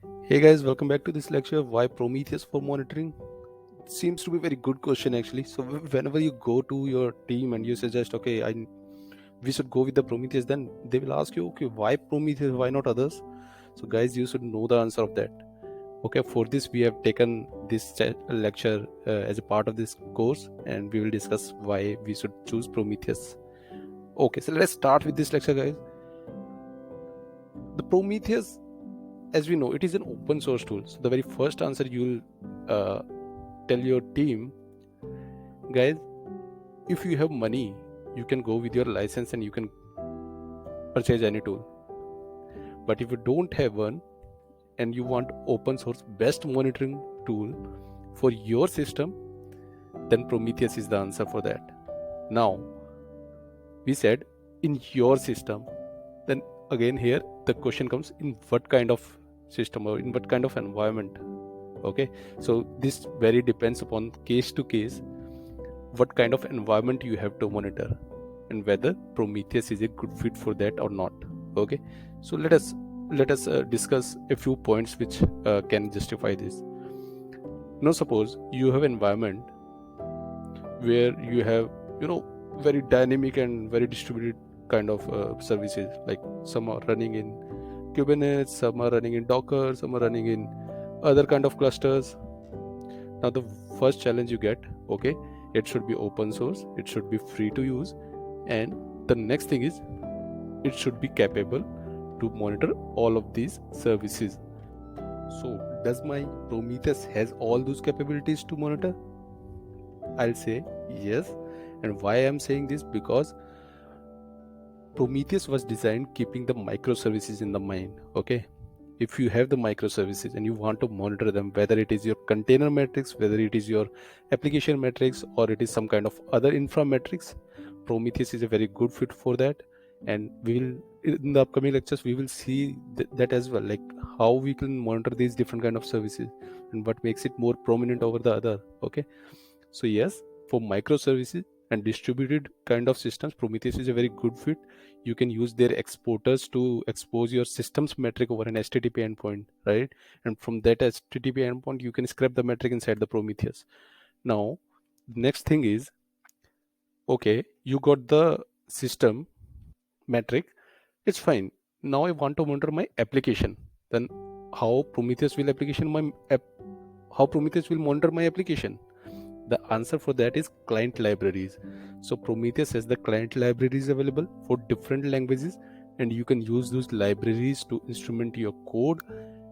Hey guys, welcome back to this lecture. Why Prometheus for monitoring? Seems to be a very good question actually. So whenever you go to your team and you suggest, okay, we should go with the Prometheus, then they will ask you, okay, why Prometheus? Why not others? So guys, you should know the answer of that. Okay, for this we have taken this lecture as a part of this course, and we will discuss why we should choose Prometheus. Okay, so let's start with this lecture, guys. The Prometheus, as we know, it is an open source tool. So the very first answer you'll tell your team, guys, if you have money, you can go with your license and you can purchase any tool. But if you don't have one and you want open source best monitoring tool for your system, then Prometheus is the answer for that. Now, we said in your system, then again here the question comes, in what kind of system or in what kind of environment? Okay, so this very depends upon case to case what kind of environment you have to monitor and whether Prometheus is a good fit for that or not. Okay, so let us discuss a few points which can justify this. Now suppose you have an environment where you have very dynamic and very distributed kind of services, like some are running in Kubernetes, some are running in Docker, some are running in other kind of clusters. Now the first challenge you get, okay, it should be open source, it should be free to use, and the next thing is it should be capable to monitor all of these services. So does my Prometheus has all those capabilities to monitor? I'll say yes. And why I'm saying this? Because Prometheus was designed keeping the microservices in the mind. Okay, if you have the microservices and you want to monitor them, whether it is your container metrics, whether it is your application metrics, or it is some kind of other infra metrics, Prometheus is a very good fit for that. And we will, in the upcoming lectures, we will see that as well, like how we can monitor these different kind of services and what makes it more prominent over the other. Okay, so yes, for microservices and distributed kind of systems, Prometheus is a very good fit. You can use their exporters to expose your system's metric over an HTTP endpoint, right? And from that HTTP endpoint, you can scrape the metric inside the Prometheus. Now, next thing is, okay, you got the system metric, it's fine. Now I want to monitor my application. Then how Prometheus will monitor my application? The answer for that is client libraries. So Prometheus has the client libraries available for different languages, and you can use those libraries to instrument your code,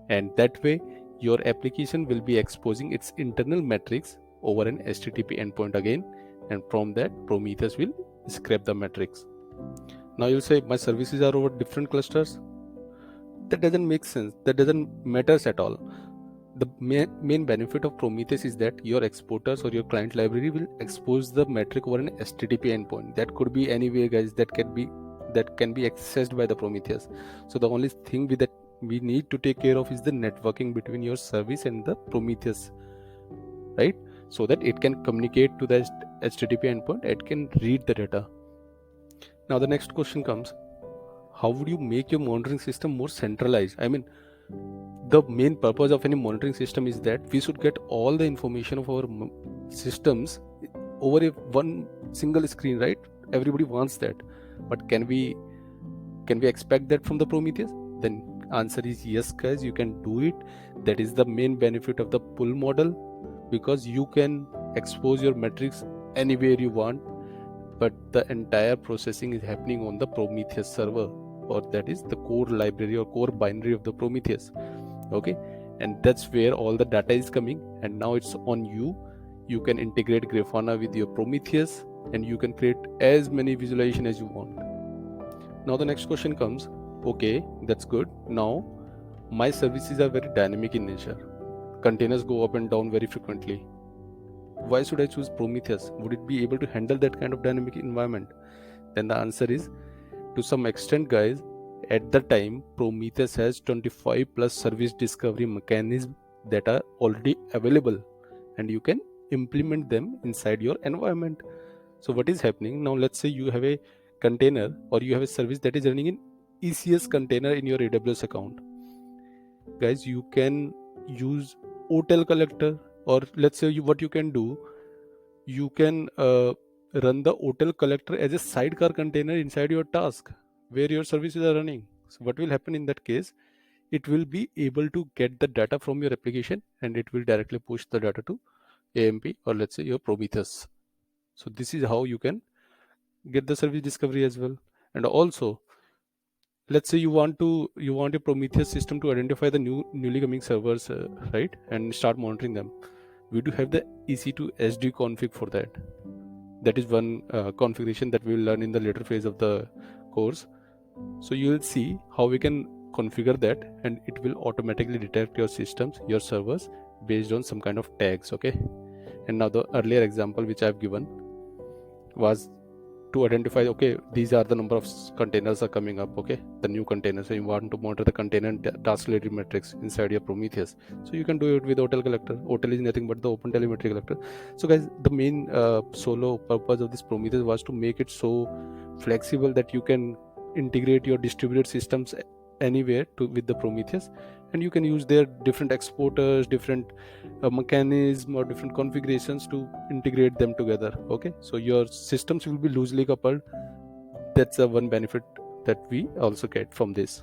and that way your application will be exposing its internal metrics over an HTTP endpoint again, and from that Prometheus will scrape the metrics. Now you'll say my services are over different clusters. That doesn't make sense. That doesn't matter at all. The main benefit of Prometheus is that your exporters or your client library will expose the metric over an HTTP endpoint. That could be anywhere, guys. That can be accessed by the Prometheus. So the only thing that we need to take care of is the networking between your service and the Prometheus, right? So that it can communicate to the HTTP endpoint. It can read the data. Now the next question comes: how would you make your monitoring system more centralized? I mean, the main purpose of any monitoring system is that we should get all the information of our systems over one single screen, right? Everybody wants that, but can we expect that from the Prometheus? Then answer is yes, guys, you can do it. That is the main benefit of the pull model, because you can expose your metrics anywhere you want, but the entire processing is happening on the Prometheus server, or that is the core library or core binary of the Prometheus. Okay, and that's where all the data is coming, and now it's on you. You can integrate Grafana with your Prometheus, and you can create as many visualization as you want. Now the next question comes: okay, that's good. Now my services are very dynamic in nature. Containers go up and down very frequently. Why should I choose Prometheus? Would it be able to handle that kind of dynamic environment? Then the answer is, to some extent, guys, at the time Prometheus has 25 plus service discovery mechanisms that are already available, and you can implement them inside your environment. So what is happening now? Let's say you have a container, or you have a service that is running in ECS container in your AWS account. guys, you can use hotel collector, or let's say what you can do, you can run the hotel collector as a sidecar container inside your task where your services are running. So what will happen in that case, it will be able to get the data from your application and it will directly push the data to AMP, or let's say your Prometheus. So this is how you can get the service discovery as well. And also, let's say you want a Prometheus system to identify the newly coming servers, right, and start monitoring them. We do have the EC2 SD config for that. That is one configuration that we will learn in the later phase of the course. So you will see how we can configure that, and it will automatically detect your systems, your servers, based on some kind of tags. Okay. And now the earlier example which I have given was to identify, okay, these are the number of containers are coming up, okay, the new containers. So you want to monitor the container and task related metrics inside your Prometheus. So you can do it with hotel collector. Hotel is nothing but the open telemetry collector. So guys, the main solo purpose of this Prometheus was to make it so flexible that you can integrate your distributed systems anywhere with the Prometheus, and you can use their different exporters, different mechanism or different configurations to integrate them together. Okay, so your systems will be loosely coupled. That's one benefit that we also get from this.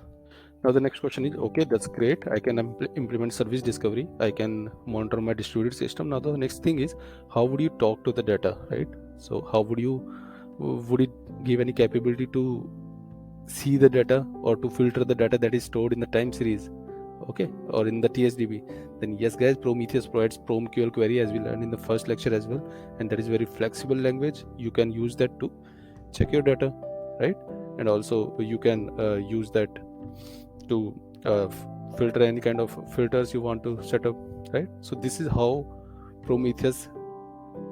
Now the next question is, okay, that's great, I can implement service discovery, I can monitor my distributed system. Now the next thing is, how would you talk to the data, right? So how would it give any capability to see the data or to filter the data that is stored in the time series, okay, or in the TSDB? Then yes guys, Prometheus provides PromQL query, as we learned in the first lecture as well, and that is very flexible language. You can use that to check your data, right? And also you can use that to filter any kind of filters you want to set up, right? So this is how Prometheus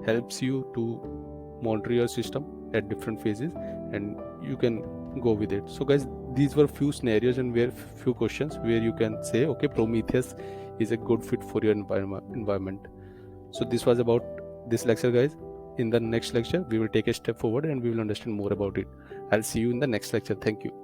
helps you to monitor your system at different phases, and you can go with it. So guys, these were few scenarios and few questions where you can say, okay, Prometheus is a good fit for your environment. So this was about this lecture, guys. In the next lecture we will take a step forward and we will understand more about it. I'll see you in the next lecture. Thank you.